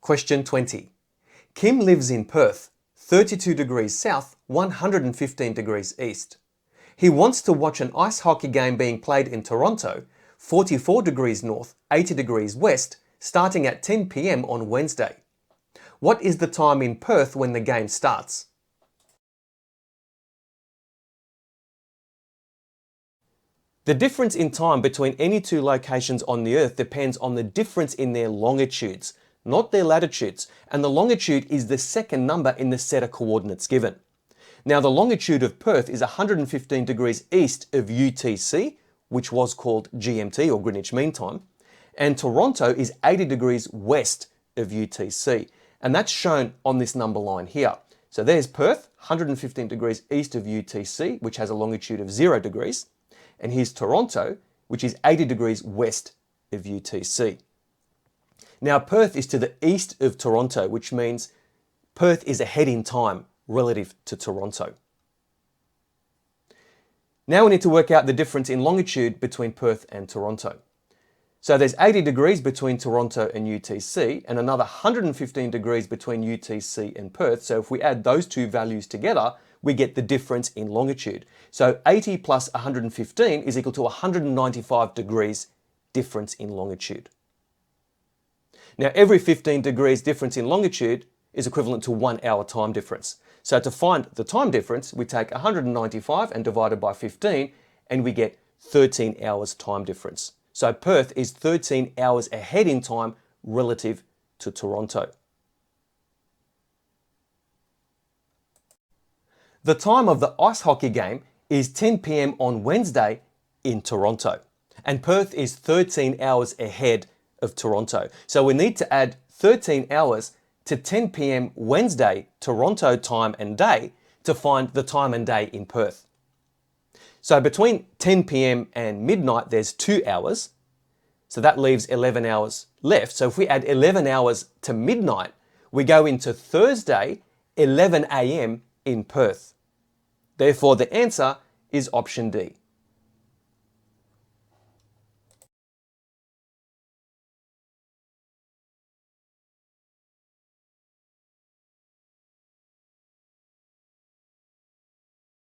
Question 20. Kim lives in Perth, 32 degrees south, 115 degrees east. He wants to watch an ice hockey game being played in Toronto, 44 degrees north, 80 degrees west, starting at 10 p.m. on Wednesday. What is the time in Perth when the game starts? The difference in time between any two locations on the Earth depends on the difference in their longitudes, not their latitudes, and the longitude is the second number in the set of coordinates given. Now the longitude of Perth is 115 degrees east of UTC, which was called GMT or Greenwich Mean Time, and Toronto is 80 degrees west of UTC, and that's shown on this number line here. So there's Perth, 115 degrees east of UTC, which has a longitude of 0 degrees, and here's Toronto, which is 80 degrees west of UTC. Now Perth is to the east of Toronto, which means Perth is ahead in time relative to Toronto. Now we need to work out the difference in longitude between Perth and Toronto. So there's 80 degrees between Toronto and UTC and another 115 degrees between UTC and Perth. So if we add those two values together, we get the difference in longitude. So 80 plus 115 is equal to 195 degrees difference in longitude. Now every 15 degrees difference in longitude is equivalent to 1 hour time difference. So to find the time difference, we take 195 and divide it by 15 and we get 13 hours time difference. So Perth is 13 hours ahead in time relative to Toronto. The time of the ice hockey game is 10 p.m. on Wednesday in Toronto, and Perth is 13 hours ahead of Toronto. So we need to add 13 hours to 10 p.m. Wednesday Toronto time and day to find the time and day in Perth. So between 10 p.m. and midnight there's 2 hours, so that leaves 11 hours left. So if we add 11 hours to midnight, we go into Thursday 11 a.m. in Perth. Therefore the answer is option D.